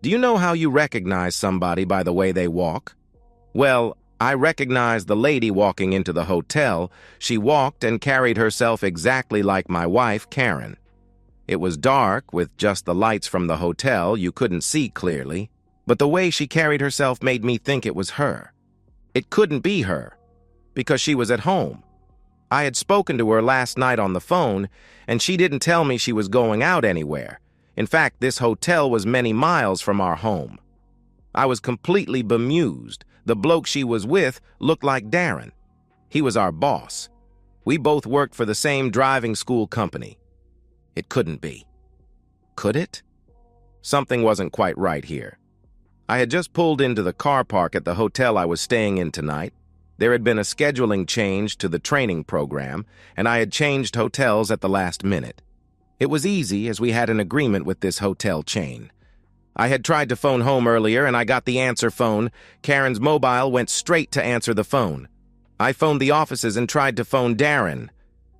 Do you know how you recognize somebody by the way they walk? Well, I recognized the lady walking into the hotel. She walked and carried herself exactly like my wife, Karen. It was dark, with just the lights from the hotel. You couldn't see clearly, but the way she carried herself made me think it was her. It couldn't be her, because she was at home. I had spoken to her last night on the phone, and she didn't tell me she was going out anywhere. In fact, this hotel was many miles from our home. I was completely bemused. The bloke she was with looked like Darren. He was our boss. We both worked for the same driving school company. It couldn't be. Could it? Something wasn't quite right here. I had just pulled into the car park at the hotel I was staying in tonight. There had been a scheduling change to the training program, and I had changed hotels at the last minute. It was easy, as we had an agreement with this hotel chain. I had tried to phone home earlier, and I got the answer phone. Karen's mobile went straight to answer the phone. I phoned the offices and tried to phone Darren.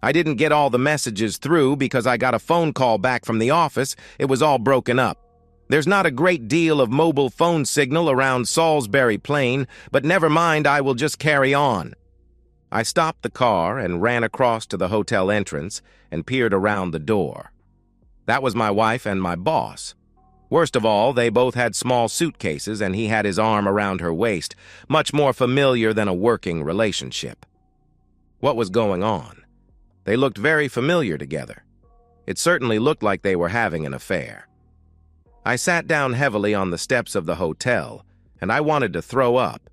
I didn't get all the messages through because I got a phone call back from the office. It was all broken up. There's not a great deal of mobile phone signal around Salisbury Plain, but never mind, I will just carry on. I stopped the car and ran across to the hotel entrance and peered around the door. That was my wife and my boss. Worst of all, they both had small suitcases, and he had his arm around her waist, much more familiar than a working relationship. What was going on? They looked very familiar together. It certainly looked like they were having an affair. I sat down heavily on the steps of the hotel, and I wanted to throw up.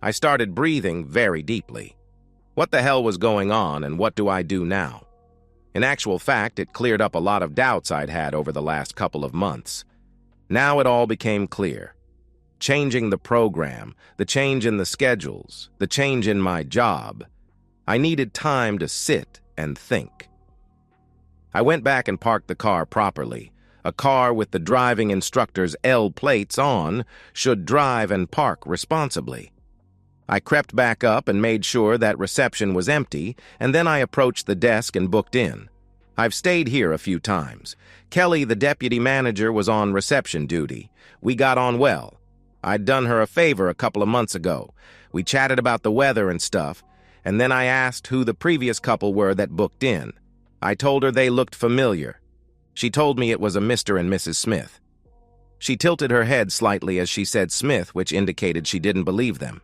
I started breathing very deeply. What the hell was going on, and what do I do now? In actual fact, it cleared up a lot of doubts I'd had over the last couple of months. Now it all became clear. Changing the program, the change in the schedules, the change in my job. I needed time to sit and think. I went back and parked the car properly. A car with the driving instructor's L plates on should drive and park responsibly. I crept back up and made sure that reception was empty, and then I approached the desk and booked in. I've stayed here a few times. Kelly, the deputy manager, was on reception duty. We got on well. I'd done her a favor a couple of months ago. We chatted about the weather and stuff, and then I asked who the previous couple were that booked in. I told her they looked familiar. She told me it was a Mr. and Mrs. Smith. She tilted her head slightly as she said Smith, which indicated she didn't believe them.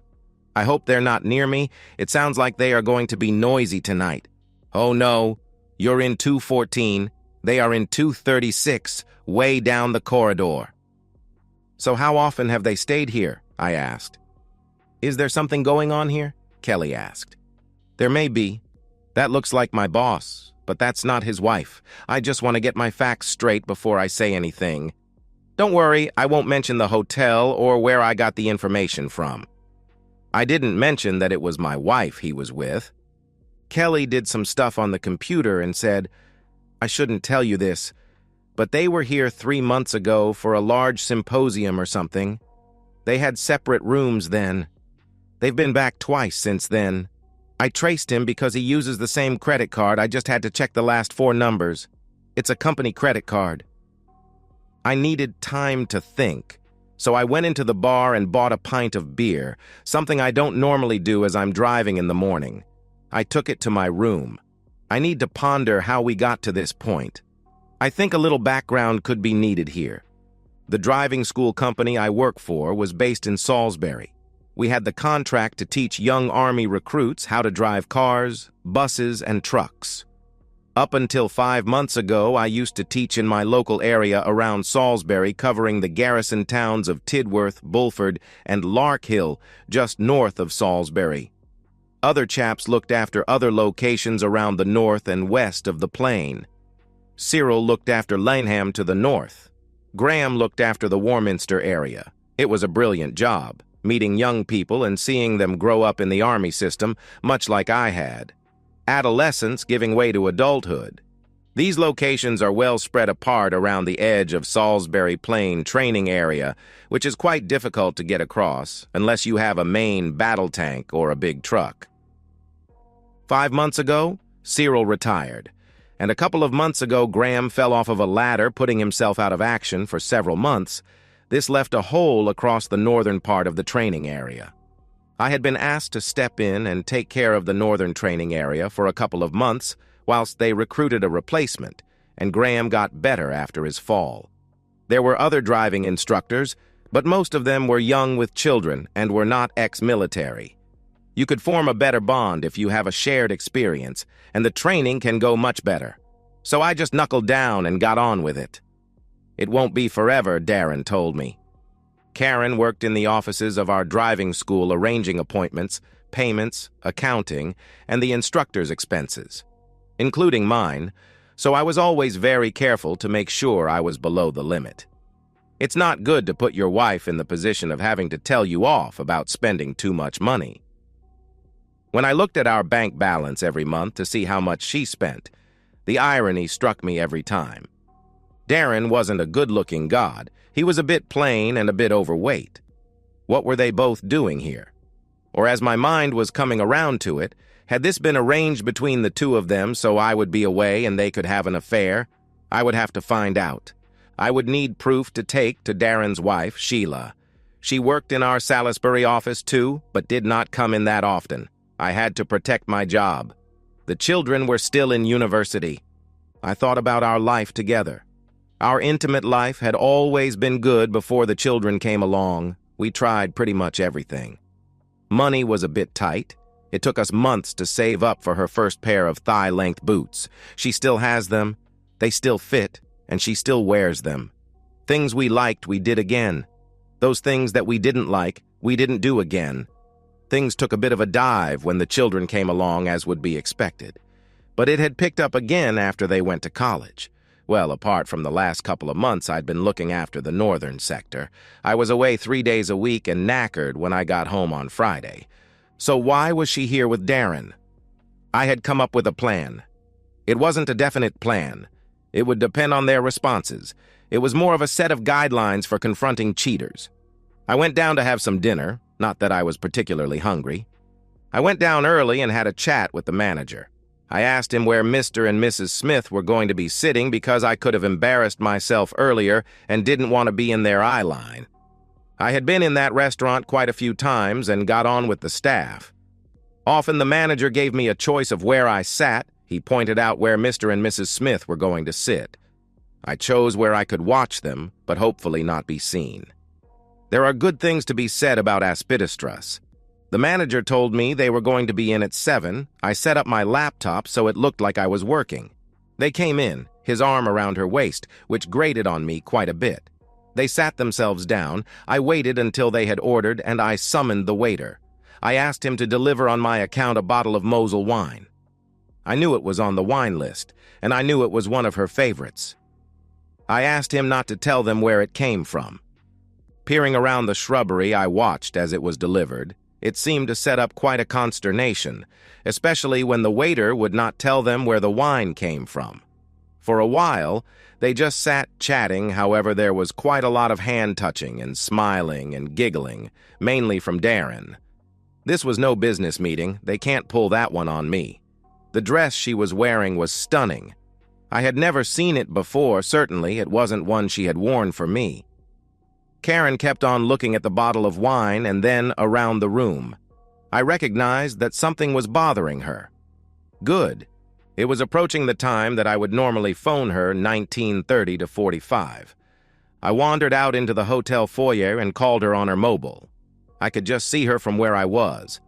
I hope they're not near me. It sounds like they are going to be noisy tonight. Oh no, you're in 214. They are in 236, way down the corridor. So how often have they stayed here? I asked. Is there something going on here? Kelly asked. There may be. That looks like my boss, but that's not his wife. I just want to get my facts straight before I say anything. Don't worry, I won't mention the hotel or where I got the information from. I didn't mention that it was my wife he was with. Kelly did some stuff on the computer and said, I shouldn't tell you this, but they were here 3 months ago for a large symposium or something. They had separate rooms then. They've been back twice since then. I traced him because he uses the same credit card. I just had to check the last 4 numbers. It's a company credit card. I needed time to think, so I went into the bar and bought a pint of beer, something I don't normally do as I'm driving in the morning. I took it to my room. I need to ponder how we got to this point. I think a little background could be needed here. The driving school company I work for was based in Salisbury. We had the contract to teach young Army recruits how to drive cars, buses, and trucks. Up until 5 months ago, I used to teach in my local area around Salisbury, covering the garrison towns of Tidworth, Bulford, and Larkhill, just north of Salisbury. Other chaps looked after other locations around the north and west of the plain. Cyril looked after Laneham to the north. Graham looked after the Warminster area. It was a brilliant job, meeting young people and seeing them grow up in the Army system, much like I had. Adolescence giving way to adulthood. These locations are well spread apart around the edge of Salisbury Plain training area, which is quite difficult to get across unless you have a main battle tank or a big truck. 5 months ago, Cyril retired, and a couple of months ago Graham fell off of a ladder, putting himself out of action for several months. This left a hole across the northern part of the training area. I had been asked to step in and take care of the northern training area for a couple of months whilst they recruited a replacement, and Graham got better after his fall. There were other driving instructors, but most of them were young with children and were not ex-military. You could form a better bond if you have a shared experience, and the training can go much better. So I just knuckled down and got on with it. It won't be forever, Darren told me. Karen worked in the offices of our driving school arranging appointments, payments, accounting, and the instructor's expenses, including mine, so I was always very careful to make sure I was below the limit. It's not good to put your wife in the position of having to tell you off about spending too much money. When I looked at our bank balance every month to see how much she spent, the irony struck me every time. Darren wasn't a good-looking god. He was a bit plain and a bit overweight. What were they both doing here? Or as my mind was coming around to it, had this been arranged between the two of them so I would be away and they could have an affair? I would have to find out. I would need proof to take to Darren's wife, Sheila. She worked in our Salisbury office too, but did not come in that often. I had to protect my job. The children were still in university. I thought about our life together. Our intimate life had always been good before the children came along. We tried pretty much everything. Money was a bit tight. It took us months to save up for her first pair of thigh-length boots. She still has them. They still fit, and she still wears them. Things we liked, we did again. Those things that we didn't like, we didn't do again. Things took a bit of a dive when the children came along, as would be expected. But it had picked up again after they went to college. Well, apart from the last couple of months I'd been looking after the northern sector, I was away 3 days a week and knackered when I got home on Friday. So why was she here with Darren? I had come up with a plan. It wasn't a definite plan. It would depend on their responses. It was more of a set of guidelines for confronting cheaters. I went down to have some dinner, not that I was particularly hungry. I went down early and had a chat with the manager. I asked him where Mr. and Mrs. Smith were going to be sitting because I could have embarrassed myself earlier and didn't want to be in their eye line. I had been in that restaurant quite a few times and got on with the staff. Often the manager gave me a choice of where I sat. He pointed out where Mr. and Mrs. Smith were going to sit. I chose where I could watch them, but hopefully not be seen. There are good things to be said about Aspidistras. The manager told me they were going to be in at 7. I set up my laptop so it looked like I was working. They came in, his arm around her waist, which grated on me quite a bit. They sat themselves down. I waited until they had ordered, and I summoned the waiter. I asked him to deliver on my account a bottle of Mosel wine. I knew it was on the wine list, and I knew it was one of her favorites. I asked him not to tell them where it came from. Peering around the shrubbery, I watched as it was delivered. It seemed to set up quite a consternation, especially when the waiter would not tell them where the wine came from. For a while, they just sat chatting. However, there was quite a lot of hand-touching and smiling and giggling, mainly from Darren. This was no business meeting. They can't pull that one on me. The dress she was wearing was stunning. I had never seen it before. Certainly, it wasn't one she had worn for me. Karen kept on looking at the bottle of wine and then around the room. I recognized that something was bothering her. Good. It was approaching the time that I would normally phone her, 19:30 to 45. I wandered out into the hotel foyer and called her on her mobile. I could just see her from where I was.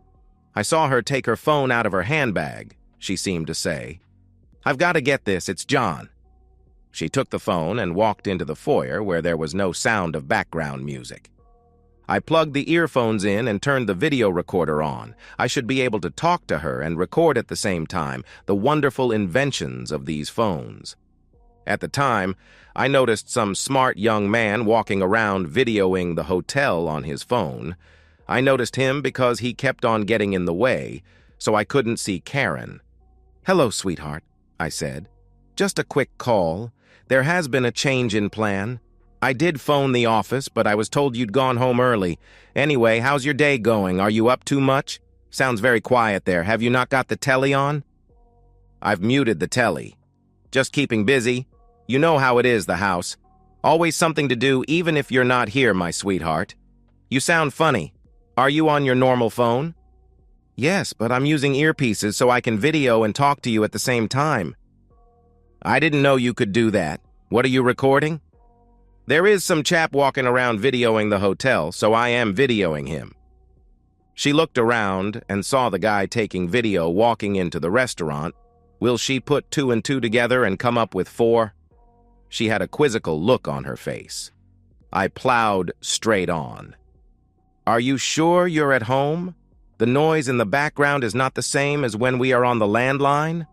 I saw her take her phone out of her handbag, she seemed to say. "I've got to get this, it's John." She took the phone and walked into the foyer where there was no sound of background music. I plugged the earphones in and turned the video recorder on. I should be able to talk to her and record at the same time, the wonderful inventions of these phones. At the time, I noticed some smart young man walking around videoing the hotel on his phone. I noticed him because he kept on getting in the way, so I couldn't see Karen. "Hello, sweetheart," I said. "Just a quick call. There has been a change in plan. I did phone the office, but I was told you'd gone home early. Anyway, how's your day going? Are you up too much? Sounds very quiet there. Have you not got the telly on?" "I've muted the telly. Just keeping busy. You know how it is, the house. Always something to do even if you're not here, my sweetheart. You sound funny. Are you on your normal phone? Yes, but I'm using earpieces so I can video and talk to you at the same time. I didn't know you could do that. What are you recording? There is some chap walking around videoing the hotel, so I am videoing him. She looked around and saw the guy taking video walking into the restaurant. Will she put 2 and 2 together and come up with 4? She had a quizzical look on her face. I plowed straight on. Are you sure you're at home? The noise in the background is not the same as when we are on the landline?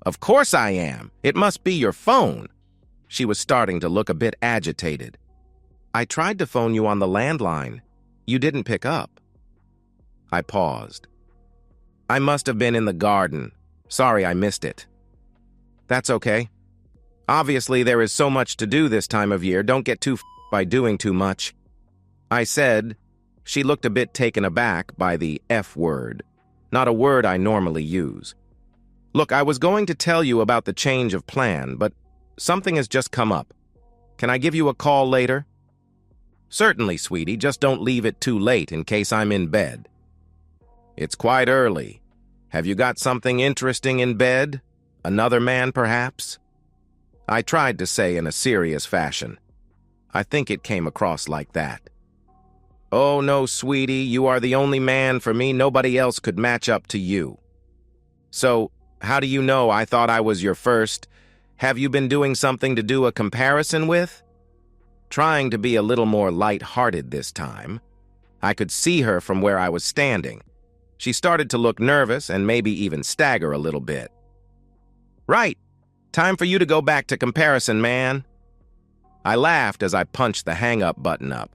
Of course I am. It must be your phone. She was starting to look a bit agitated. I tried to phone you on the landline. You didn't pick up. I paused. I must have been in the garden. Sorry I missed it. That's okay. Obviously there is so much to do this time of year. Don't get too by doing too much. I said. She looked a bit taken aback by the F word, not a word I normally use. Look, I was going to tell you about the change of plan, but something has just come up. Can I give you a call later? Certainly, sweetie, just don't leave it too late in case I'm in bed. It's quite early. Have you got something interesting in bed? Another man, perhaps? I tried to say in a serious fashion. I think it came across like that. Oh, no, sweetie, you are the only man for me. Nobody else could match up to you. So, how do you know I thought I was your first? Have you been doing something to do a comparison with? Trying to be a little more light-hearted this time. I could see her from where I was standing. She started to look nervous and maybe even stagger a little bit. Right. Time for you to go back to comparison, man. I laughed as I punched the hang-up button up.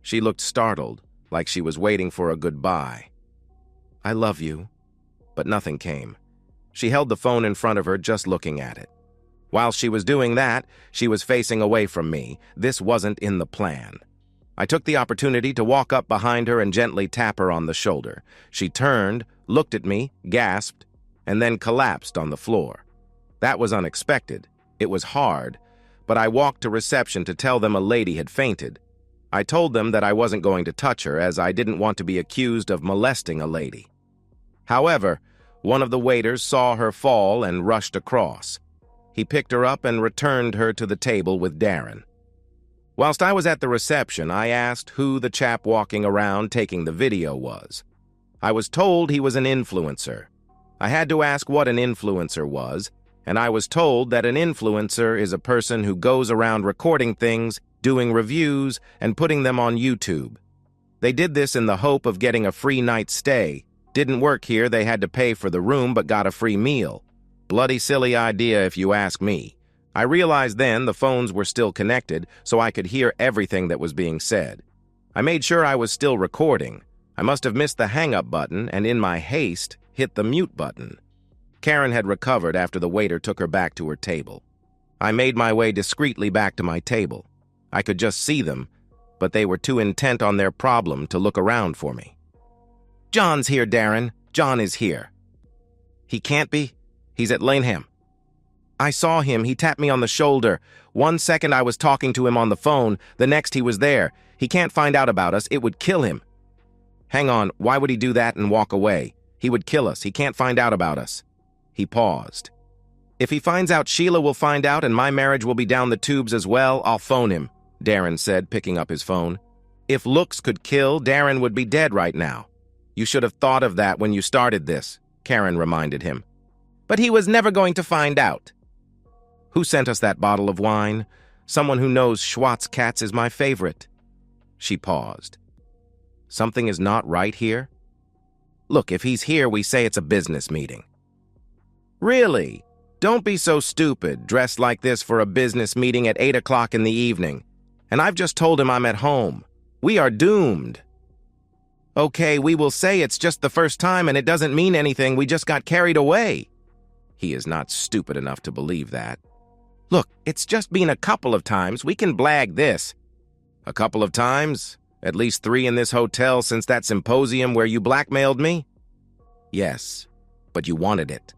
She looked startled, like she was waiting for a goodbye. I love you. But nothing came. She held the phone in front of her, just looking at it. While she was doing that, she was facing away from me. This wasn't in the plan. I took the opportunity to walk up behind her and gently tap her on the shoulder. She turned, looked at me, gasped, and then collapsed on the floor. That was unexpected. It was hard, but I walked to reception to tell them a lady had fainted. I told them that I wasn't going to touch her as I didn't want to be accused of molesting a lady. However, one of the waiters saw her fall and rushed across. He picked her up and returned her to the table with Darren. Whilst I was at the reception, I asked who the chap walking around taking the video was. I was told he was an influencer. I had to ask what an influencer was, and I was told that an influencer is a person who goes around recording things, doing reviews, and putting them on YouTube. They did this in the hope of getting a free night's stay. Didn't work here, they had to pay for the room but got a free meal. Bloody silly idea if you ask me. I realized then the phones were still connected, so I could hear everything that was being said. I made sure I was still recording. I must have missed the hang-up button and in my haste, hit the mute button. Karen had recovered after the waiter took her back to her table. I made my way discreetly back to my table. I could just see them, but they were too intent on their problem to look around for me. John's here, Darren. John is here. He can't be. He's at Laneham. I saw him. He tapped me on the shoulder. 1 second I was talking to him on the phone. The next he was there. He can't find out about us. It would kill him. Hang on. Why would he do that and walk away? He would kill us. He can't find out about us. He paused. If he finds out, Sheila will find out and my marriage will be down the tubes as well. I'll phone him, Darren said, picking up his phone. If looks could kill, Darren would be dead right now. You should have thought of that when you started this, Karen reminded him. But he was never going to find out. Who sent us that bottle of wine? Someone who knows Schwarzkatz is my favorite. She paused. Something is not right here? Look, if he's here, we say it's a business meeting. Really? Don't be so stupid, dressed like this for a business meeting at 8 o'clock in the evening. And I've just told him I'm at home. We are doomed. Okay, we will say it's just the first time and it doesn't mean anything. We just got carried away. He is not stupid enough to believe that. Look, it's just been a couple of times. We can blag this. A couple of times? At least 3 in this hotel since that symposium where you blackmailed me? Yes, but you wanted it.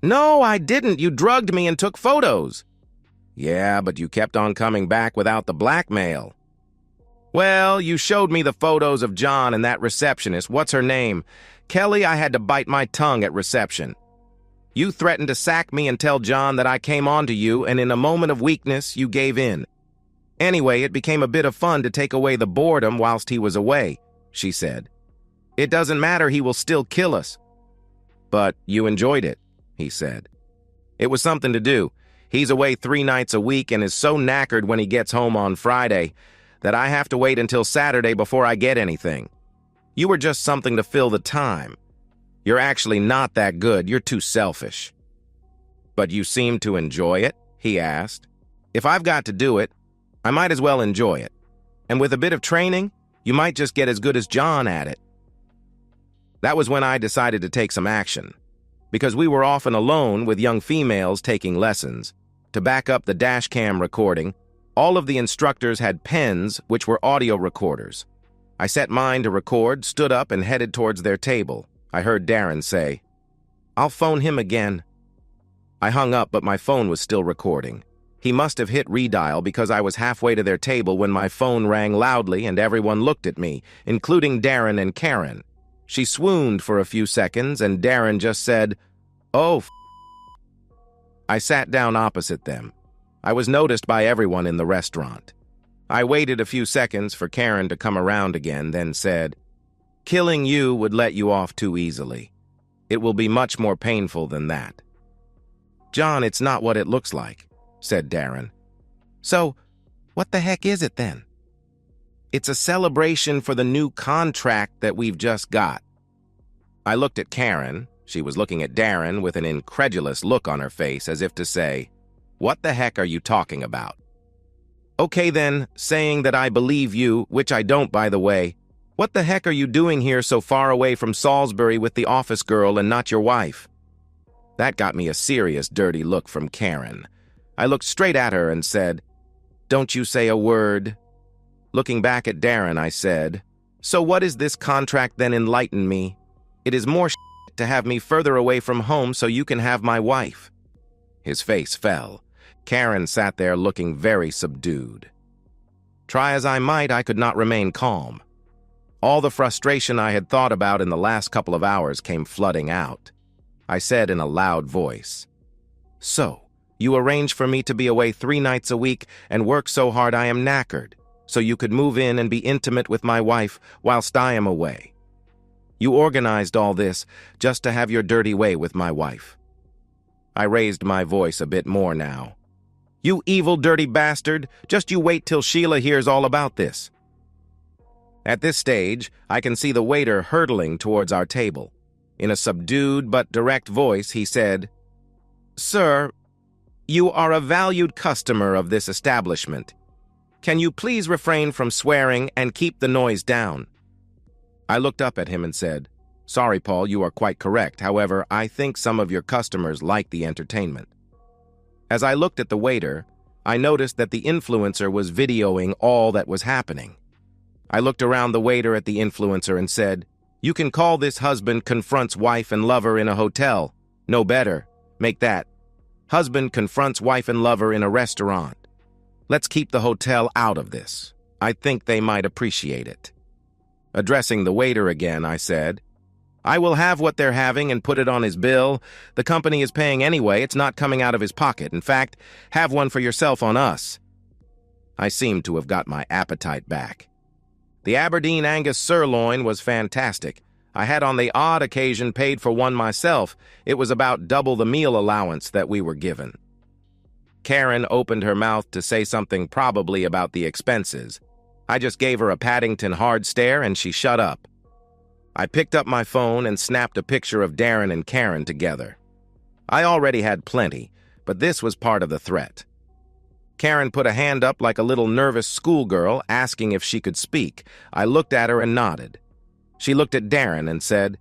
No, I didn't. You drugged me and took photos. Yeah, but you kept on coming back without the blackmail. Well, you showed me the photos of John and that receptionist. What's her name? Kelly. I had to bite my tongue at reception. You threatened to sack me and tell John that I came on to you, and in a moment of weakness, you gave in. Anyway, it became a bit of fun to take away the boredom whilst he was away, she said. It doesn't matter, he will still kill us. But you enjoyed it, he said. It was something to do. He's away 3 nights a week and is so knackered when he gets home on Friday that I have to wait until Saturday before I get anything. You were just something to fill the time. You're actually not that good. You're too selfish. But you seem to enjoy it, he asked. If I've got to do it, I might as well enjoy it. And with a bit of training, you might just get as good as John at it. That was when I decided to take some action, because we were often alone with young females taking lessons. To back up the dash cam recording, all of the instructors had pens which were audio recorders. I set mine to record, stood up, and headed towards their table. I heard Darren say, "I'll phone him again." I hung up, but my phone was still recording. He must have hit redial because I was halfway to their table when my phone rang loudly and everyone looked at me, including Darren and Karen. She swooned for a few seconds and Darren just said, "Oh, f***." I sat down opposite them. I was noticed by everyone in the restaurant. I waited a few seconds for Karen to come around again, then said, "Killing you would let you off too easily. It will be much more painful than that." "John, it's not what it looks like," said Darren. "So, what the heck is it then?" "It's a celebration for the new contract that we've just got." I looked at Karen. She was looking at Darren with an incredulous look on her face as if to say, "What the heck are you talking about?" "Okay then, saying that I believe you, which I don't by the way, what the heck are you doing here so far away from Salisbury with the office girl and not your wife?" That got me a serious dirty look from Karen. I looked straight at her and said, "Don't you say a word." Looking back at Darren, I said, "So what is this contract then? Enlighten me. It is more to have me further away from home so you can have my wife." His face fell. Karen sat there looking very subdued. Try as I might, I could not remain calm. All the frustration I had thought about in the last couple of hours came flooding out. I said in a loud voice, "So, you arranged for me to be away 3 nights a week and work so hard I am knackered, so you could move in and be intimate with my wife whilst I am away. You organized all this just to have your dirty way with my wife." I raised my voice a bit more now. "You evil, dirty bastard, just you wait till Sheila hears all about this." At this stage, I can see the waiter hurtling towards our table. In a subdued but direct voice, he said, "Sir, you are a valued customer of this establishment. Can you please refrain from swearing and keep the noise down?" I looked up at him and said, "Sorry, Paul, you are quite correct. However, I think some of your customers like the entertainment." As I looked at the waiter, I noticed that the influencer was videoing all that was happening. I looked around the waiter at the influencer and said, "You can call this husband confronts wife and lover in a hotel. No better. Make that. Husband confronts wife and lover in a restaurant. Let's keep the hotel out of this. I think they might appreciate it." Addressing the waiter again, I said, "I will have what they're having and put it on his bill. The company is paying anyway. It's not coming out of his pocket. In fact, have one for yourself on us." I seemed to have got my appetite back. The Aberdeen Angus sirloin was fantastic. I had on the odd occasion paid for one myself. It was about double the meal allowance that we were given. Karen opened her mouth to say something probably about the expenses. I just gave her a Paddington hard stare and she shut up. I picked up my phone and snapped a picture of Darren and Karen together. I already had plenty, but this was part of the threat. Karen put a hand up like a little nervous schoolgirl, asking if she could speak. I looked at her and nodded. She looked at Darren and said,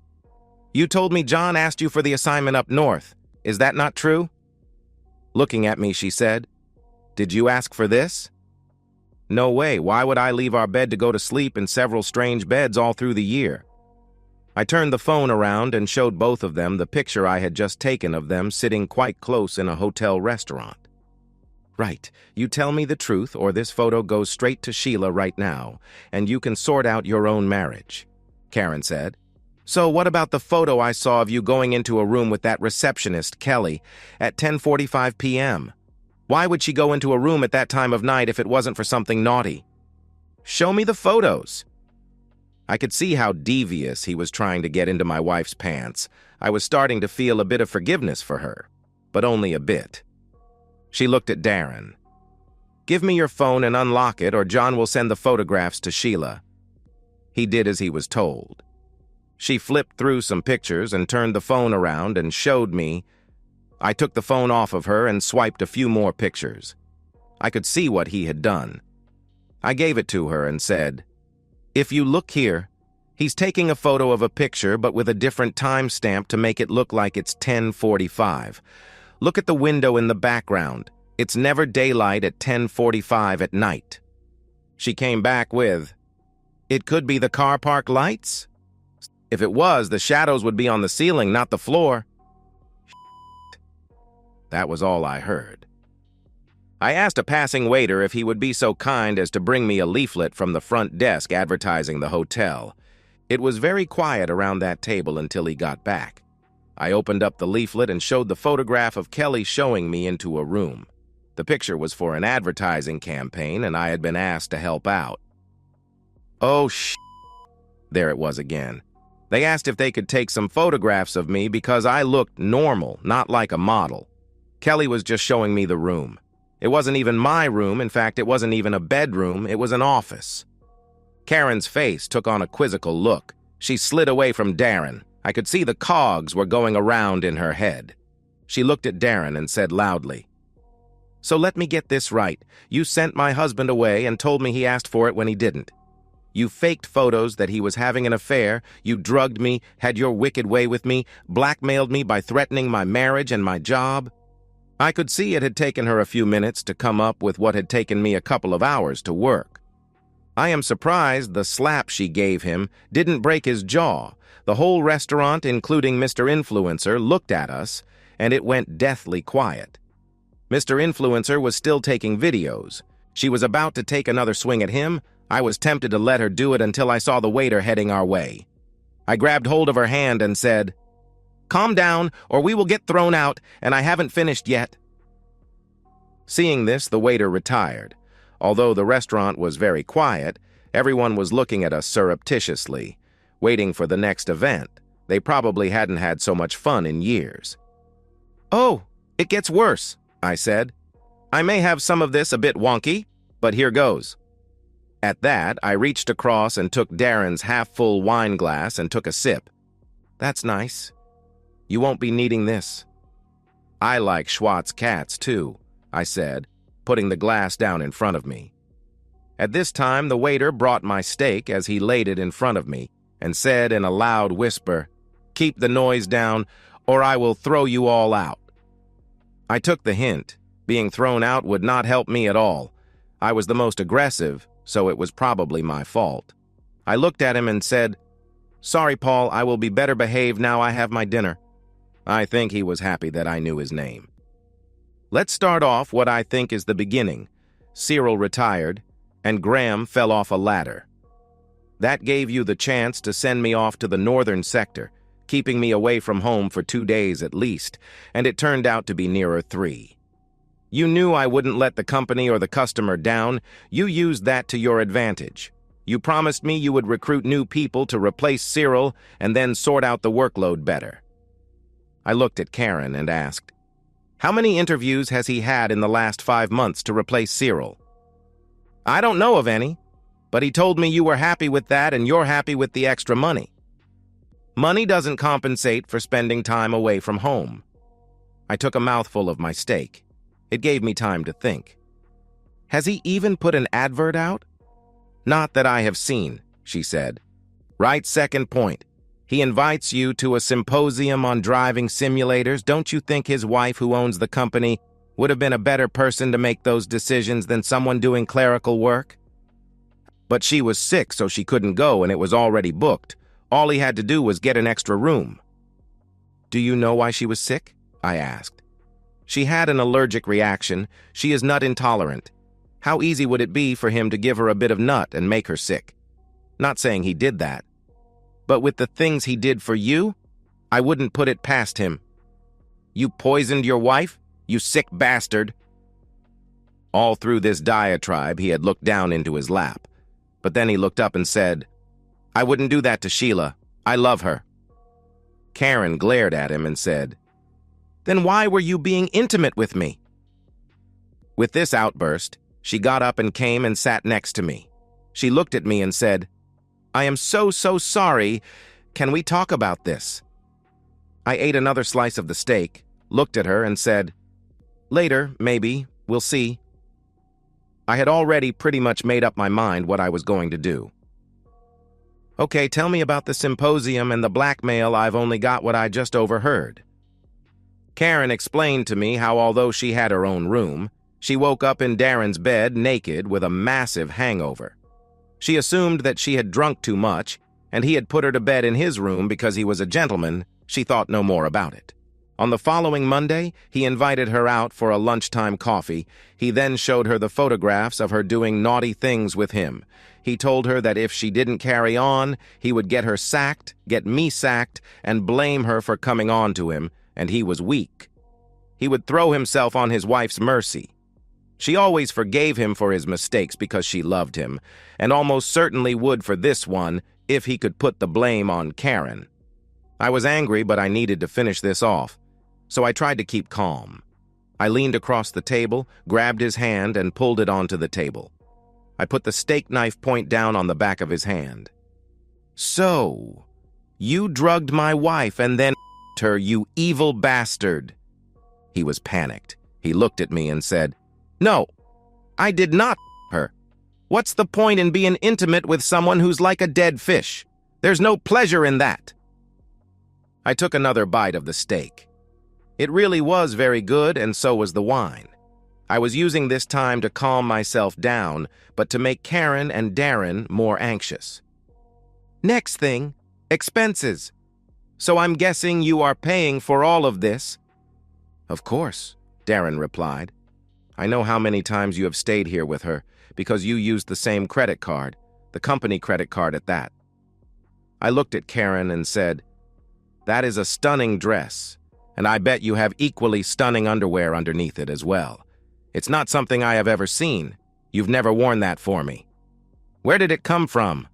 "You told me John asked you for the assignment up north. Is that not true?" Looking at me, she said, "Did you ask for this?" "No way. Why would I leave our bed to go to sleep in several strange beds all through the year?" I turned the phone around and showed both of them the picture I had just taken of them sitting quite close in a hotel restaurant. Right. You tell me the truth, or this photo goes straight to Sheila right now, and you can sort out your own marriage, Karen said. So what about the photo I saw of you going into a room with that receptionist, Kelly, at 10:45 p.m.? Why would she go into a room at that time of night if it wasn't for something naughty? Show me the photos. I could see how devious he was trying to get into my wife's pants. I was starting to feel a bit of forgiveness for her, but only a bit. She looked at Darren. Give me your phone and unlock it, or John will send the photographs to Sheila. He did as he was told. She flipped through some pictures and turned the phone around and showed me. I took the phone off of her and swiped a few more pictures. I could see what he had done. I gave it to her and said, "If you look here, he's taking a photo of a picture but with a different timestamp to make it look like it's 10:45. Look at the window in the background. It's never daylight at 10:45 at night." She came back with, "It could be the car park lights? If it was, the shadows would be on the ceiling, not the floor." That was all I heard. I asked a passing waiter if he would be so kind as to bring me a leaflet from the front desk advertising the hotel. It was very quiet around that table until he got back. I opened up the leaflet and showed the photograph of Kelly showing me into a room. The picture was for an advertising campaign, and I had been asked to help out. Oh, there it was again. They asked if they could take some photographs of me because I looked normal, not like a model. Kelly was just showing me the room. It wasn't even my room. In fact, it wasn't even a bedroom. It was an office. Karen's face took on a quizzical look. She slid away from Darren. I could see the cogs were going around in her head. She looked at Darren and said loudly, "So let me get this right. You sent my husband away and told me he asked for it when he didn't. You faked photos that he was having an affair. You drugged me, had your wicked way with me, blackmailed me by threatening my marriage and my job." I could see it had taken her a few minutes to come up with what had taken me a couple of hours to work. I am surprised the slap she gave him didn't break his jaw. The whole restaurant, including Mr. Influencer, looked at us, and it went deathly quiet. Mr. Influencer was still taking videos. She was about to take another swing at him. I was tempted to let her do it until I saw the waiter heading our way. I grabbed hold of her hand and said, "Calm down, or we will get thrown out, and I haven't finished yet." Seeing this, the waiter retired. Although the restaurant was very quiet, everyone was looking at us surreptitiously, waiting for the next event. They probably hadn't had so much fun in years. "Oh, it gets worse," I said. "I may have some of this a bit wonky, but here goes." At that, I reached across and took Darren's half-full wine glass and took a sip. "That's nice. You won't be needing this." "I like Schwartz cats, too," I said, putting the glass down in front of me. At this time, the waiter brought my steak as he laid it in front of me and said in a loud whisper, "Keep the noise down, or I will throw you all out." I took the hint. Being thrown out would not help me at all. I was the most aggressive, so it was probably my fault. I looked at him and said, "Sorry, Paul, I will be better behaved now I have my dinner." I think he was happy that I knew his name. Let's start off what I think is the beginning. Cyril retired, and Graham fell off a ladder. That gave you the chance to send me off to the northern sector, keeping me away from home for 2 days at least, and it turned out to be nearer 3. You knew I wouldn't let the company or the customer down. You used that to your advantage. You promised me you would recruit new people to replace Cyril and then sort out the workload better. I looked at Karen and asked, "How many interviews has he had in the last 5 months to replace Cyril?" "I don't know of any, but he told me you were happy with that and you're happy with the extra money." Money doesn't compensate for spending time away from home. I took a mouthful of my steak. It gave me time to think. "Has he even put an advert out?" "Not that I have seen," she said. "Right, second point. He invites you to a symposium on driving simulators. Don't you think his wife, who owns the company, would have been a better person to make those decisions than someone doing clerical work?" "But she was sick, so she couldn't go, and it was already booked. All he had to do was get an extra room." "Do you know why she was sick?" I asked. She had an allergic reaction. She is nut intolerant. How easy would it be for him to give her a bit of nut and make her sick? Not saying he did that. But with the things he did for you, I wouldn't put it past him. You poisoned your wife, you sick bastard. All through this diatribe, he had looked down into his lap. But then he looked up and said, I wouldn't do that to Sheila. I love her. Karen glared at him and said, Then why were you being intimate with me? With this outburst, she got up and came and sat next to me. She looked at me and said, I am so sorry. Can we talk about this? I ate another slice of the steak, looked at her and said, Later, maybe. We'll see. I had already pretty much made up my mind what I was going to do. Okay, tell me about the symposium and the blackmail. I've only got what I just overheard. Karen explained to me how although she had her own room, she woke up in Darren's bed naked with a massive hangover. She assumed that she had drunk too much, and he had put her to bed in his room because he was a gentleman. She thought no more about it. On the following Monday, he invited her out for a lunchtime coffee. He then showed her the photographs of her doing naughty things with him. He told her that if she didn't carry on, he would get her sacked, get me sacked, and blame her for coming on to him, and he was weak. He would throw himself on his wife's mercy. She always forgave him for his mistakes because she loved him, and almost certainly would for this one if he could put the blame on Karen. I was angry, but I needed to finish this off, so I tried to keep calm. I leaned across the table, grabbed his hand, and pulled it onto the table. I put the steak knife point down on the back of his hand. So, you drugged my wife and then her, you evil bastard. He was panicked. He looked at me and said, No, I did not her. What's the point in being intimate with someone who's like a dead fish? There's no pleasure in that. I took another bite of the steak. It really was very good, and so was the wine. I was using this time to calm myself down, but to make Karen and Darren more anxious. Next thing, expenses. So I'm guessing you are paying for all of this? Of course, Darren replied. I know how many times you have stayed here with her, because you used the same credit card, the company credit card at that. I looked at Karen and said, That is a stunning dress, and I bet you have equally stunning underwear underneath it as well. It's not something I have ever seen. You've never worn that for me. Where did it come from?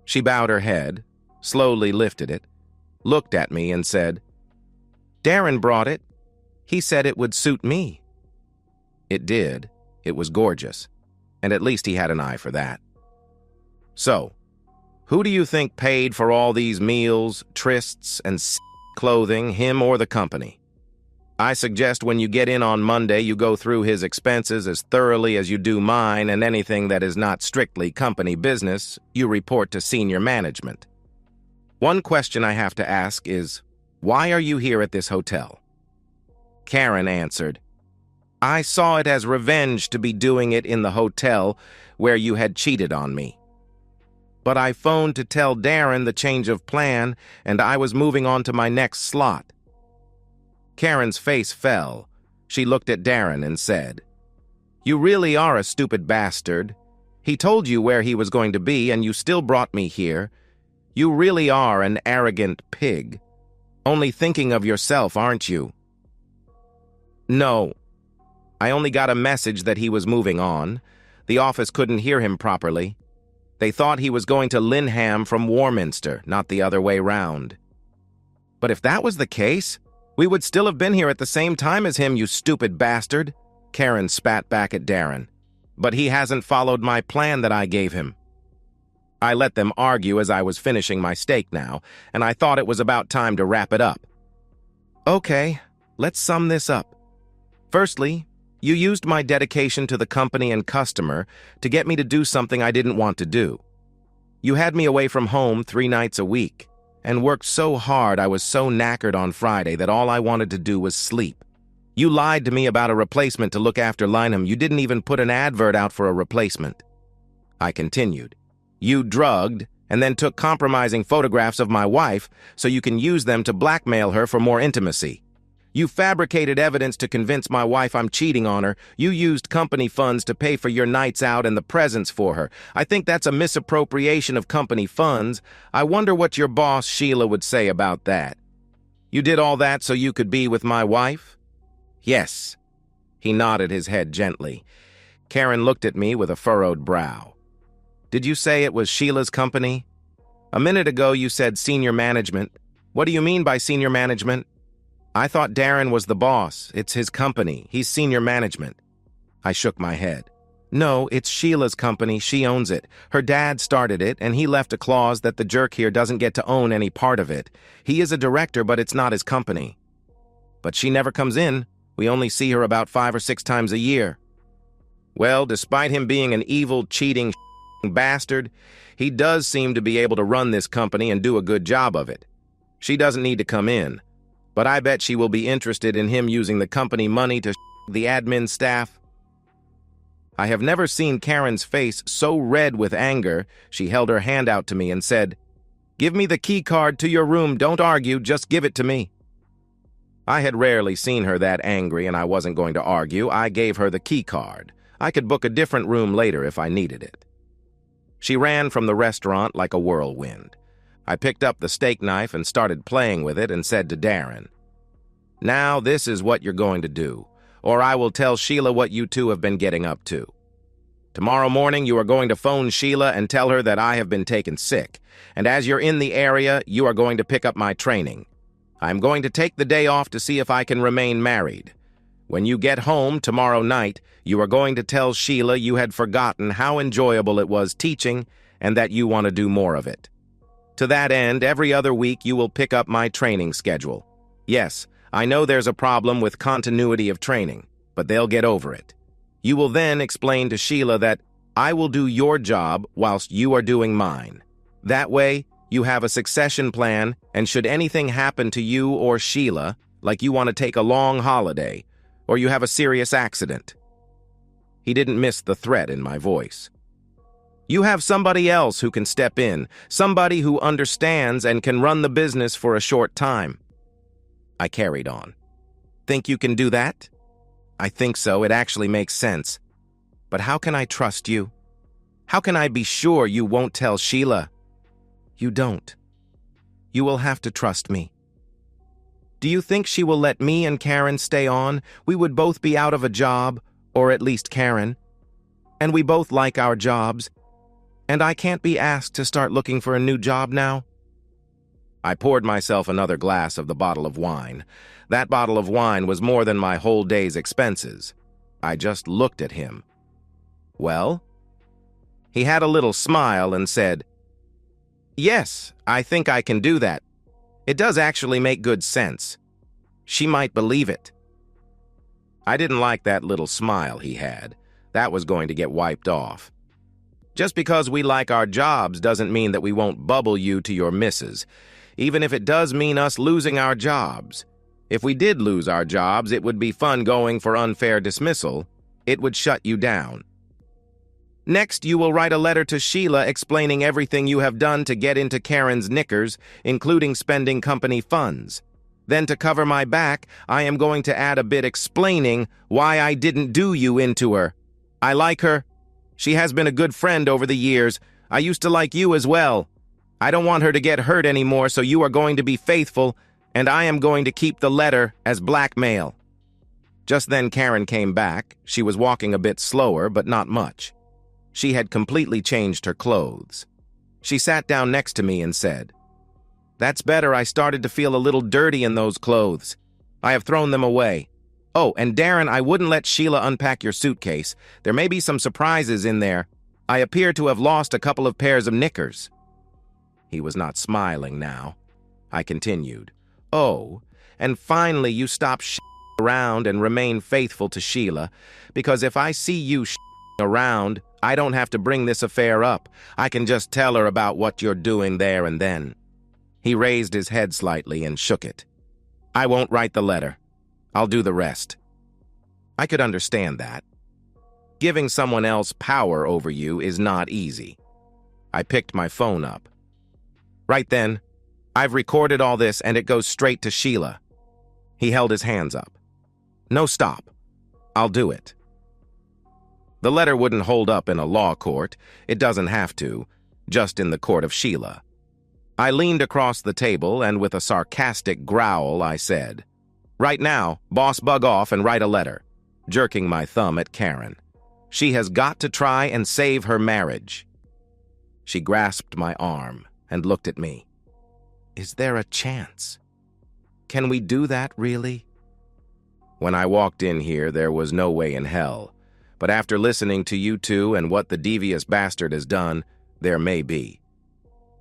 She bowed her head, slowly lifted it, looked at me and said, Darren brought it. He said it would suit me. It did. It was gorgeous, and at least he had an eye for that. So, who do you think paid for all these meals, trysts, and clothing, him or the company? I suggest when you get in on Monday, you go through his expenses as thoroughly as you do mine, and anything that is not strictly company business, you report to senior management. One question I have to ask is, why are you here at this hotel? Karen answered, I saw it as revenge to be doing it in the hotel where you had cheated on me. But I phoned to tell Darren the change of plan, and I was moving on to my next slot. Karen's face fell. She looked at Darren and said, You really are a stupid bastard. He told you where he was going to be, and you still brought me here. You really are an arrogant pig. Only thinking of yourself, aren't you? No. I only got a message that he was moving on. The office couldn't hear him properly. They thought he was going to Linham from Warminster, not the other way round. But if that was the case, we would still have been here at the same time as him, you stupid bastard. Karen spat back at Darren. But he hasn't followed my plan that I gave him. I let them argue as I was finishing my steak now, and I thought it was about time to wrap it up. Okay, let's sum this up. Firstly, you used my dedication to the company and customer to get me to do something I didn't want to do. You had me away from home 3 nights a week, and worked so hard I was so knackered on Friday that all I wanted to do was sleep. You lied to me about a replacement to look after Lineham. You didn't even put an advert out for a replacement. I continued. You drugged and then took compromising photographs of my wife so you can use them to blackmail her for more intimacy. You fabricated evidence to convince my wife I'm cheating on her. You used company funds to pay for your nights out and the presents for her. I think that's a misappropriation of company funds. I wonder what your boss, Sheila, would say about that. You did all that so you could be with my wife? Yes. He nodded his head gently. Karen looked at me with a furrowed brow. Did you say it was Sheila's company? A minute ago you said senior management. What do you mean by senior management? I thought Darren was the boss. It's his company. He's senior management. I shook my head. No, it's Sheila's company. She owns it. Her dad started it, and he left a clause that the jerk here doesn't get to own any part of it. He is a director, but it's not his company. But she never comes in. We only see her about 5 or 6 times a year. Well, despite him being an evil, cheating bastard, he does seem to be able to run this company and do a good job of it. She doesn't need to come in. But I bet she will be interested in him using the company money to the admin staff. I have never seen Karen's face so red with anger. She held her hand out to me and said, "Give me the key card to your room. Don't argue. Just give it to me." I had rarely seen her that angry, and I wasn't going to argue. I gave her the key card. I could book a different room later if I needed it. She ran from the restaurant like a whirlwind. I picked up the steak knife and started playing with it and said to Darren, "Now this is what you're going to do, or I will tell Sheila what you two have been getting up to. Tomorrow morning you are going to phone Sheila and tell her that I have been taken sick, and as you're in the area, you are going to pick up my training. I'm going to take the day off to see if I can remain married. When you get home tomorrow night, you are going to tell Sheila you had forgotten how enjoyable it was teaching and that you want to do more of it. To that end, every other week you will pick up my training schedule. Yes, I know there's a problem with continuity of training, but they'll get over it. You will then explain to Sheila that I will do your job whilst you are doing mine. That way, you have a succession plan, and should anything happen to you or Sheila, like you want to take a long holiday, or you have a serious accident." He didn't miss the threat in my voice. "You have somebody else who can step in, somebody who understands and can run the business for a short time." I carried on. "Think you can do that?" "I think so. It actually makes sense. But how can I trust you? How can I be sure you won't tell Sheila?" "You don't. You will have to trust me." "Do you think she will let me and Karen stay on? We would both be out of a job, or at least Karen. And we both like our jobs. And I can't be asked to start looking for a new job now." I poured myself another glass of the bottle of wine. That bottle of wine was more than my whole day's expenses. I just looked at him. "Well?" He had a little smile and said, "Yes, I think I can do that. It does actually make good sense. She might believe it." I didn't like that little smile he had. That was going to get wiped off. Just because we like our jobs doesn't mean that we won't bubble you to your missus, even if it does mean us losing our jobs. If we did lose our jobs, it would be fun going for unfair dismissal. It would shut you down. Next, you will write a letter to Sheila explaining everything you have done to get into Karen's knickers, including spending company funds. Then to cover my back, I am going to add a bit explaining why I didn't do you into her. I like her. She has been a good friend over the years. I used to like you as well. I don't want her to get hurt anymore, so you are going to be faithful, and I am going to keep the letter as blackmail." Just then Karen came back. She was walking a bit slower, but not much. She had completely changed her clothes. She sat down next to me and said, "That's better. I started to feel a little dirty in those clothes. I have thrown them away. Oh, and Darren, I wouldn't let Sheila unpack your suitcase. There may be some surprises in there. I appear to have lost a couple of pairs of knickers." He was not smiling now. I continued, "Oh, and finally you stop around and remain faithful to Sheila, because if I see you around, I don't have to bring this affair up. I can just tell her about what you're doing there and then." He raised his head slightly and shook it. "I won't write the letter. I'll do the rest." I could understand that. Giving someone else power over you is not easy. I picked my phone up. "Right then, I've recorded all this and it goes straight to Sheila." He held his hands up. No, stop. I'll do it. The letter wouldn't hold up in a law court. It doesn't have to, just in the court of Sheila. I leaned across the table, and with a sarcastic growl, I said, "Right now, boss, bug off and write a letter," jerking my thumb at Karen. "She has got to try and save her marriage." She grasped my arm and looked at me. "Is there a chance? Can we do that, really?" When I walked in here, there was no way in hell. But after listening to you two and what the devious bastard has done, there may be.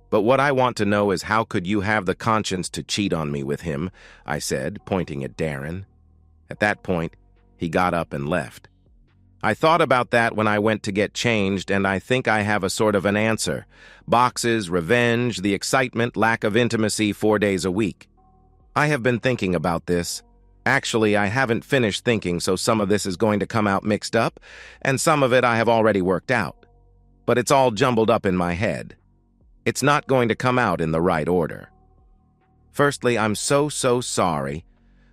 But what I want to know is, how could you have the conscience to cheat on me with him? I said, pointing at Darren. At that point, he got up and left. I thought about that when I went to get changed, and I think I have a sort of an answer. Boxes, revenge, the excitement, lack of intimacy 4 days a week. I have been thinking about this. Actually, I haven't finished thinking, so some of this is going to come out mixed up, and some of it I have already worked out. But it's all jumbled up in my head. It's not going to come out in the right order. Firstly, I'm so sorry.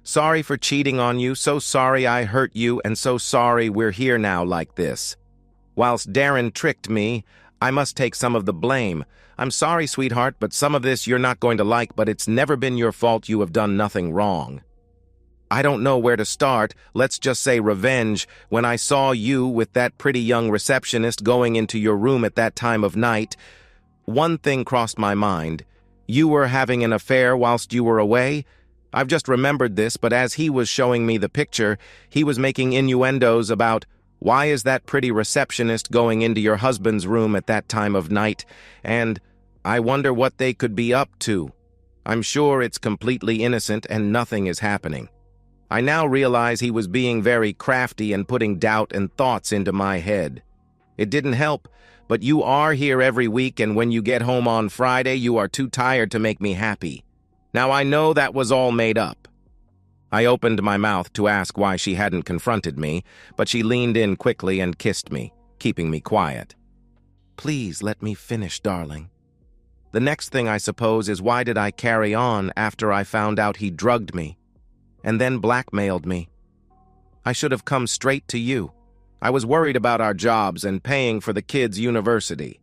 Sorry for cheating on you, so sorry I hurt you, and so sorry we're here now like this. Whilst Darren tricked me, I must take some of the blame. I'm sorry, sweetheart, but some of this you're not going to like, but it's never been your fault. You have done nothing wrong. I don't know where to start. Let's just say revenge. When I saw you with that pretty young receptionist going into your room at that time of night, one thing crossed my mind. You were having an affair whilst you were away? I've just remembered this, but as he was showing me the picture, he was making innuendos about, why is that pretty receptionist going into your husband's room at that time of night? And I wonder what they could be up to. I'm sure it's completely innocent and nothing is happening. I now realize he was being very crafty and putting doubt and thoughts into my head. It didn't help, but you are here every week, and when you get home on Friday, you are too tired to make me happy. Now I know that was all made up. I opened my mouth to ask why she hadn't confronted me, but she leaned in quickly and kissed me, keeping me quiet. Please let me finish, darling. The next thing, I suppose, is, why did I carry on after I found out he drugged me and then blackmailed me? I should have come straight to you. I was worried about our jobs and paying for the kids' university.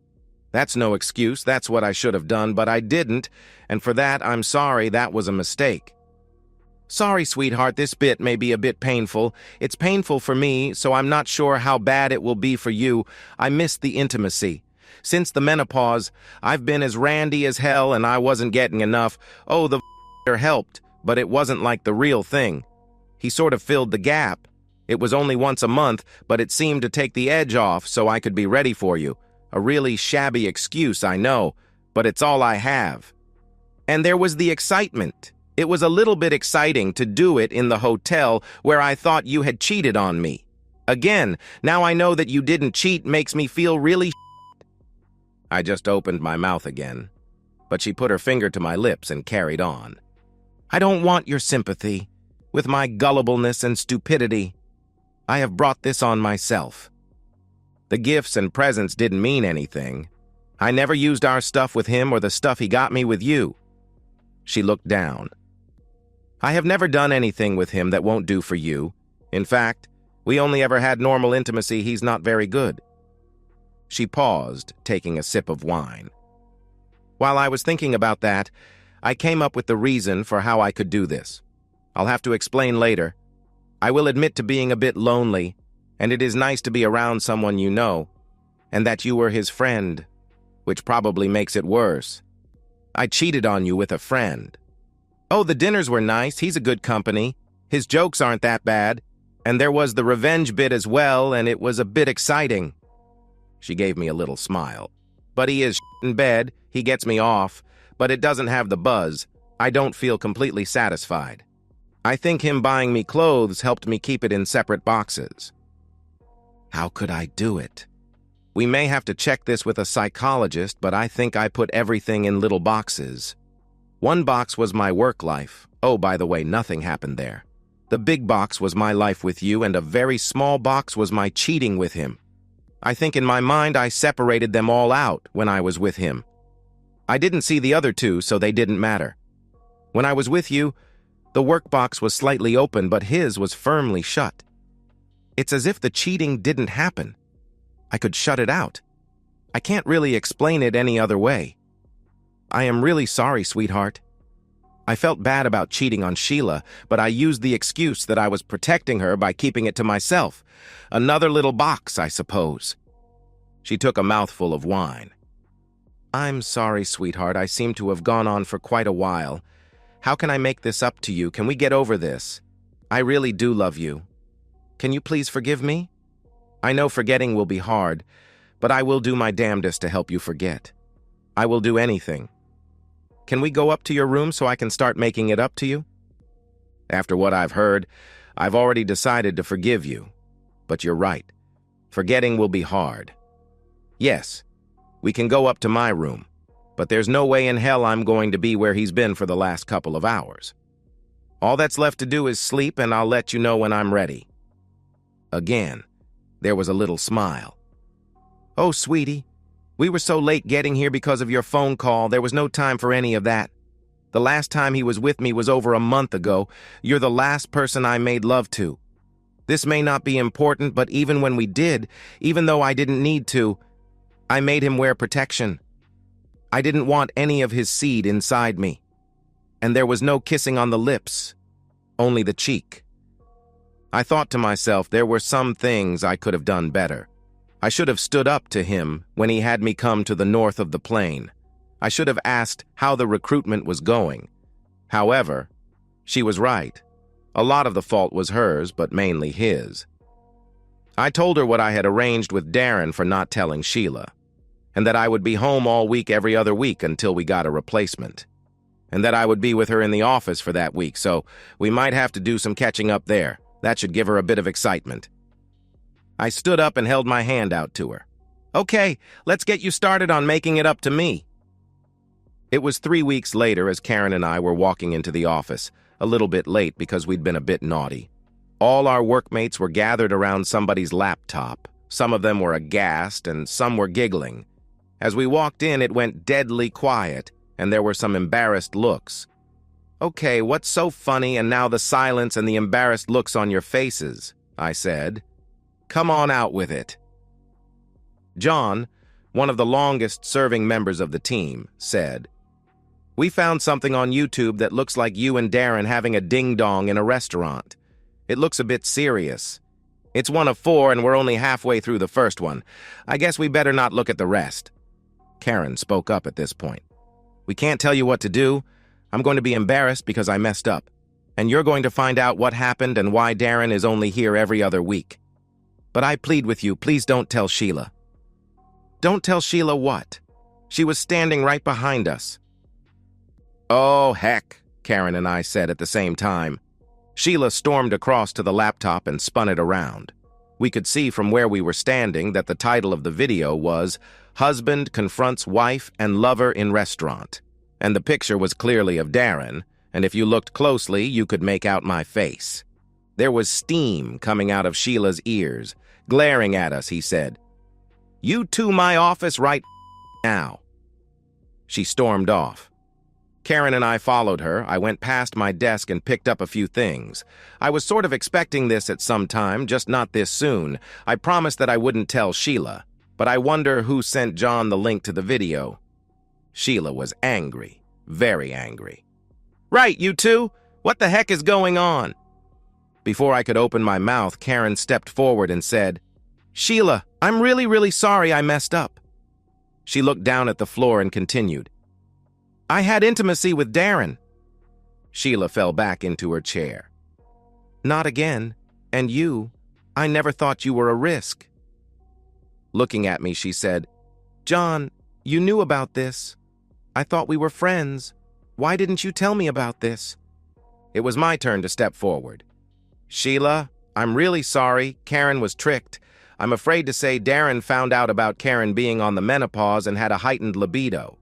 That's no excuse, that's what I should have done, but I didn't, and for that I'm sorry. That was a mistake. Sorry, sweetheart, this bit may be a bit painful. It's painful for me, so I'm not sure how bad it will be for you. I miss the intimacy. Since the menopause, I've been as randy as hell, and I wasn't getting enough. Oh, the helped, but it wasn't like the real thing. He sort of filled the gap. It was only once a month, but it seemed to take the edge off so I could be ready for you. A really shabby excuse, I know, but it's all I have. And there was the excitement. It was a little bit exciting to do it in the hotel where I thought you had cheated on me. Again, now I know that you didn't cheat makes me feel really I just opened my mouth again, but she put her finger to my lips and carried on. I don't want your sympathy. With my gullibleness and stupidity, I have brought this on myself. The gifts and presents didn't mean anything. I never used our stuff with him or the stuff he got me with you. She looked down. I have never done anything with him that won't do for you. In fact, we only ever had normal intimacy. He's not very good. She paused, taking a sip of wine. While I was thinking about that, I came up with the reason for how I could do this. I'll have to explain later. I will admit to being a bit lonely, and it is nice to be around someone you know, and that you were his friend, which probably makes it worse. I cheated on you with a friend. Oh, the dinners were nice. He's a good company. His jokes aren't that bad. And there was the revenge bit as well, and it was a bit exciting. She gave me a little smile. But he is in bed. He gets me off. But it doesn't have the buzz. I don't feel completely satisfied. I think him buying me clothes helped me keep it in separate boxes. How could I do it? We may have to check this with a psychologist, but I think I put everything in little boxes. One box was my work life. Oh, by the way, nothing happened there. The big box was my life with you, and a very small box was my cheating with him. I think in my mind I separated them all out when I was with him. I didn't see the other two, so they didn't matter. When I was with you, The workbox was slightly open, but his was firmly shut. It's as if the cheating didn't happen. I could shut it out. I can't really explain it any other way. I am really sorry, sweetheart. I felt bad about cheating on Sheila, but I used the excuse that I was protecting her by keeping it to myself. Another little box, I suppose. She took a mouthful of wine. I'm sorry, sweetheart. I seem to have gone on for quite a while. How can I make this up to you? Can we get over this? I really do love you. Can you please forgive me? I know forgetting will be hard, but I will do my damnedest to help you forget. I will do anything. Can we go up to your room so I can start making it up to you? After what I've heard, I've already decided to forgive you. But you're right. Forgetting will be hard. Yes, we can go up to my room, but there's no way in hell I'm going to be where he's been for the last couple of hours. All that's left to do is sleep, and I'll let you know when I'm ready. Again, there was a little smile. Oh, sweetie, we were so late getting here because of your phone call. There was no time for any of that. The last time he was with me was over a month ago. You're the last person I made love to. This may not be important, but even when we did, even though I didn't need to, I made him wear protection. I didn't want any of his seed inside me. And there was no kissing on the lips, only the cheek. I thought to myself there were some things I could have done better. I should have stood up to him when he had me come to the north of the plain. I should have asked how the recruitment was going. However, she was right. A lot of the fault was hers, but mainly his. I told her what I had arranged with Darren for not telling Sheila, and that I would be home all week every other week until we got a replacement, and that I would be with her in the office for that week, so we might have to do some catching up there. That should give her a bit of excitement. I stood up and held my hand out to her. Okay, let's get you started on making it up to me. It was 3 weeks later as Karen and I were walking into the office, a little bit late because we'd been a bit naughty. All our workmates were gathered around somebody's laptop. Some of them were aghast and some were giggling. As we walked in, it went deadly quiet, and there were some embarrassed looks. Okay, what's so funny and now the silence and the embarrassed looks on your faces? I said. Come on out with it. John, one of the longest-serving members of the team, said, We found something on YouTube that looks like you and Darren having a ding-dong in a restaurant. It looks a bit serious. It's one of 4 and we're only halfway through the first one. I guess we better not look at the rest. Karen spoke up at this point. We can't tell you what to do. I'm going to be embarrassed because I messed up. And you're going to find out what happened and why Darren is only here every other week. But I plead with you, please don't tell Sheila. Don't tell Sheila what? She was standing right behind us. Oh, heck, Karen and I said at the same time. Sheila stormed across to the laptop and spun it around. We could see from where we were standing that the title of the video was Husband Confronts Wife and Lover in Restaurant. And the picture was clearly of Darren, and if you looked closely, you could make out my face. There was steam coming out of Sheila's ears. Glaring at us, he said, You to my office right now. She stormed off. Karen and I followed her. I went past my desk and picked up a few things. I was sort of expecting this at some time, just not this soon. I promised that I wouldn't tell Sheila, but I wonder who sent John the link to the video. Sheila was angry, very angry. Right, you two? What the heck is going on? Before I could open my mouth, Karen stepped forward and said, Sheila, I'm really, really sorry I messed up. She looked down at the floor and continued, I had intimacy with Darren. Sheila fell back into her chair. Not again. And you, I never thought you were a risk. Looking at me, she said, John, you knew about this. I thought we were friends. Why didn't you tell me about this? It was my turn to step forward. Sheila, I'm really sorry. Karen was tricked. I'm afraid to say Darren found out about Karen being on the menopause and had a heightened libido.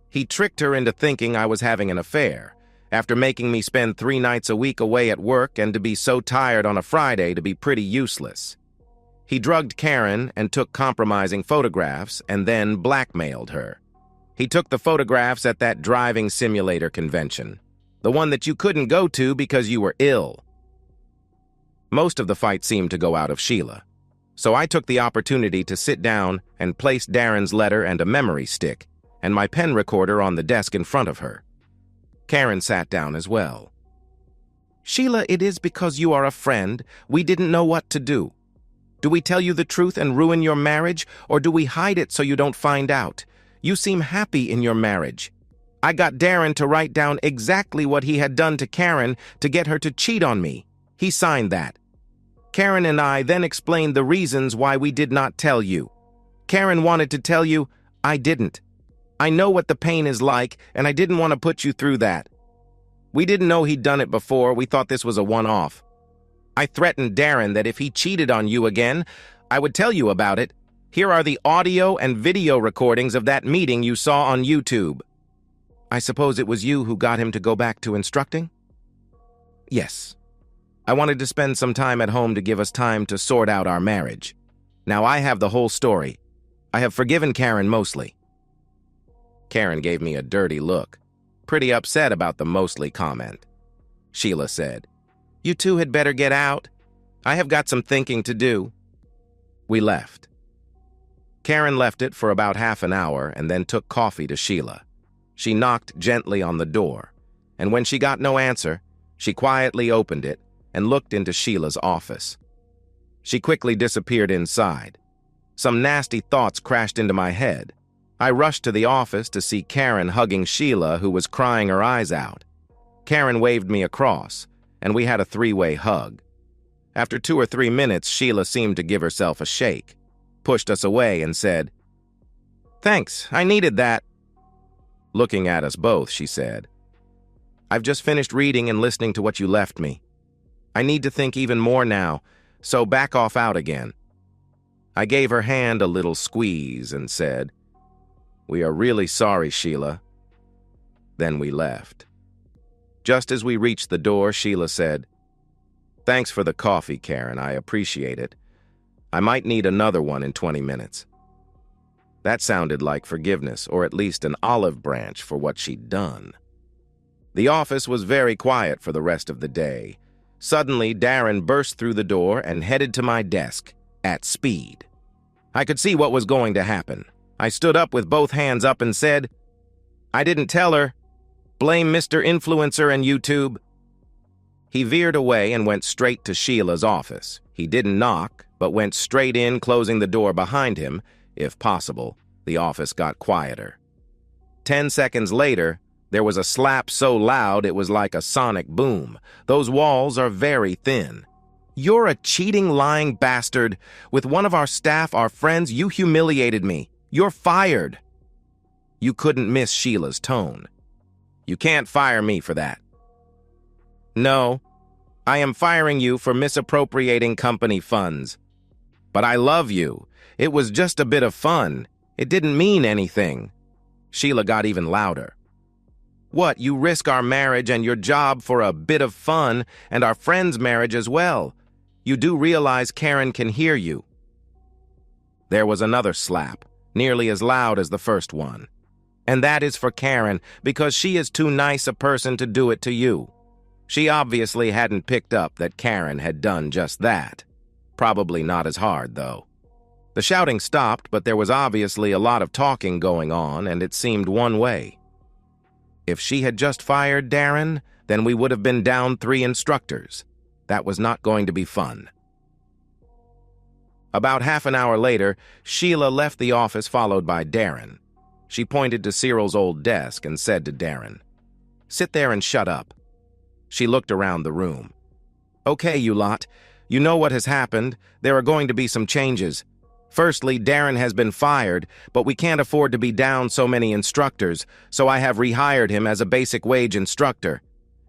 He tricked her into thinking I was having an affair, after making me spend 3 nights a week away at work and to be so tired on a Friday to be pretty useless. He drugged Karen and took compromising photographs and then blackmailed her. He took the photographs at that driving simulator convention. The one that you couldn't go to because you were ill. Most of the fight seemed to go out of Sheila, so I took the opportunity to sit down and place Darren's letter and a memory stick and my pen recorder on the desk in front of her. Karen sat down as well. Sheila, it is because you are a friend. We didn't know what to do. Do we tell you the truth and ruin your marriage, or do we hide it so you don't find out? You seem happy in your marriage. I got Darren to write down exactly what he had done to Karen to get her to cheat on me. He signed that. Karen and I then explained the reasons why we did not tell you. Karen wanted to tell you, I didn't. I know what the pain is like, and I didn't want to put you through that. We didn't know he'd done it before. We thought this was a one-off. I threatened Darren that if he cheated on you again, I would tell you about it. Here are the audio and video recordings of that meeting you saw on YouTube. I suppose it was you who got him to go back to instructing? Yes. I wanted to spend some time at home to give us time to sort out our marriage. Now I have the whole story. I have forgiven Karen mostly. Karen gave me a dirty look, pretty upset about the mostly comment. Sheila said, You two had better get out. I have got some thinking to do. We left. Karen left it for about half an hour and then took coffee to Sheila. She knocked gently on the door, and when she got no answer, she quietly opened it and looked into Sheila's office. She quickly disappeared inside. Some nasty thoughts crashed into my head. I rushed to the office to see Karen hugging Sheila, who was crying her eyes out. Karen waved me across, and we had a three-way hug. After 2 or 3 minutes, Sheila seemed to give herself a shake, pushed us away, and said, Thanks, I needed that. Looking at us both, she said, I've just finished reading and listening to what you left me. I need to think even more now, so back off out again. I gave her hand a little squeeze and said, We are really sorry, Sheila. Then we left. Just as we reached the door, Sheila said, Thanks for the coffee, Karen. I appreciate it. I might need another one in 20 minutes. That sounded like forgiveness, or at least an olive branch for what she'd done. The office was very quiet for the rest of the day. Suddenly, Darren burst through the door and headed to my desk, at speed. I could see what was going to happen. I stood up with both hands up and said, I didn't tell her. Blame Mr. Influencer and YouTube. He veered away and went straight to Sheila's office. He didn't knock, but went straight in, closing the door behind him. If possible, the office got quieter. 10 seconds later, there was a slap so loud it was like a sonic boom. Those walls are very thin. You're a cheating, lying bastard. With one of our staff, our friends, you humiliated me. You're fired. You couldn't miss Sheila's tone. You can't fire me for that. No, I am firing you for misappropriating company funds. But I love you. It was just a bit of fun. It didn't mean anything. Sheila got even louder. What, you risk our marriage and your job for a bit of fun, and our friend's marriage as well? You do realize Karen can hear you. There was another slap, nearly as loud as the first one. And that is for Karen, because she is too nice a person to do it to you. She obviously hadn't picked up that Karen had done just that. Probably not as hard, though. The shouting stopped, but there was obviously a lot of talking going on, and it seemed one way. If she had just fired Darren, then we would have been down 3 instructors. That was not going to be fun. About half an hour later, Sheila left the office followed by Darren. She pointed to Cyril's old desk and said to Darren, Sit there and shut up. She looked around the room. Okay, you lot. You know what has happened. There are going to be some changes. Firstly, Darren has been fired, but we can't afford to be down so many instructors, so I have rehired him as a basic wage instructor.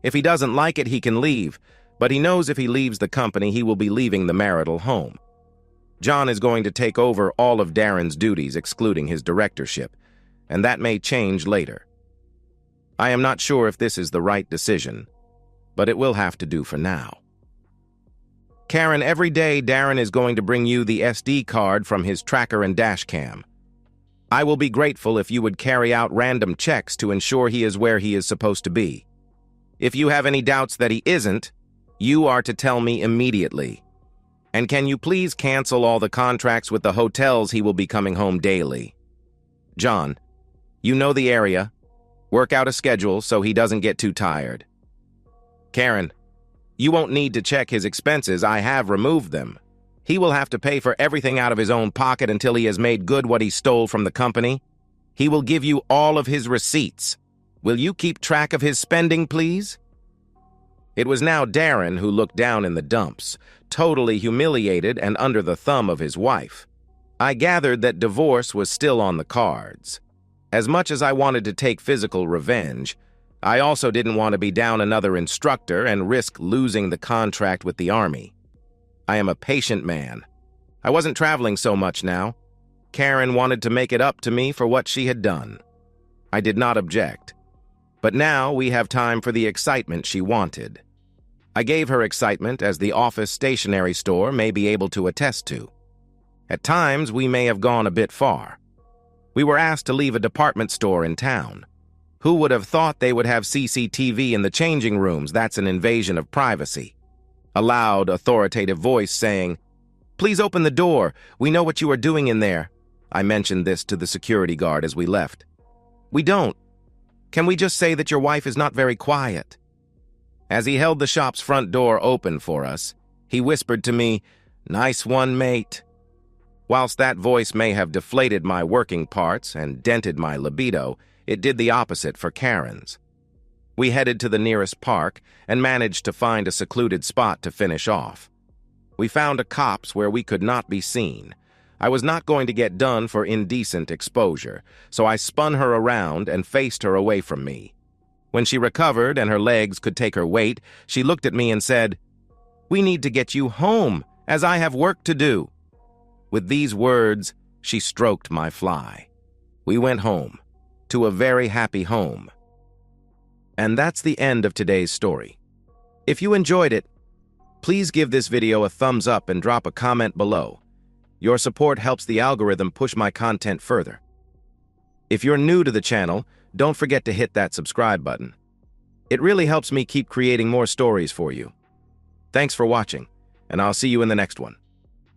If he doesn't like it, he can leave, but he knows if he leaves the company, he will be leaving the marital home. John is going to take over all of Darren's duties, excluding his directorship, and that may change later. I am not sure if this is the right decision, but it will have to do for now. Karen, every day Darren is going to bring you the SD card from his tracker and dash cam. I will be grateful if you would carry out random checks to ensure he is where he is supposed to be. If you have any doubts that he isn't, you are to tell me immediately. And can you please cancel all the contracts with the hotels he will be coming home daily? John, you know the area. Work out a schedule so he doesn't get too tired. Karen, you won't need to check his expenses. I have removed them. He will have to pay for everything out of his own pocket until he has made good what he stole from the company. He will give you all of his receipts. Will you keep track of his spending, please? It was now Darren who looked down in the dumps, totally humiliated and under the thumb of his wife. I gathered that divorce was still on the cards. As much as I wanted to take physical revenge, I also didn't want to be down another instructor and risk losing the contract with the Army. I am a patient man. I wasn't traveling so much now. Karen wanted to make it up to me for what she had done. I did not object. But now we have time for the excitement she wanted. I gave her excitement, as the office stationery store may be able to attest to. At times, we may have gone a bit far. We were asked to leave a department store in town. Who would have thought they would have CCTV in the changing rooms? That's an invasion of privacy. A loud, authoritative voice saying, "Please open the door. We know what you are doing in there." I mentioned this to the security guard as we left. "We don't. Can we just say that your wife is not very quiet?" As he held the shop's front door open for us, he whispered to me, "Nice one, mate." Whilst that voice may have deflated my working parts and dented my libido, it did the opposite for Karen's. We headed to the nearest park and managed to find a secluded spot to finish off. We found a copse where we could not be seen. I was not going to get done for indecent exposure, so I spun her around and faced her away from me. When she recovered and her legs could take her weight, she looked at me and said, "We need to get you home, as I have work to do." With these words, she stroked my fly. We went home, to a very happy home. And that's the end of today's story. If you enjoyed it, please give this video a thumbs up and drop a comment below. Your support helps the algorithm push my content further. If you're new to the channel, don't forget to hit that subscribe button. It really helps me keep creating more stories for you. Thanks for watching, and I'll see you in the next one.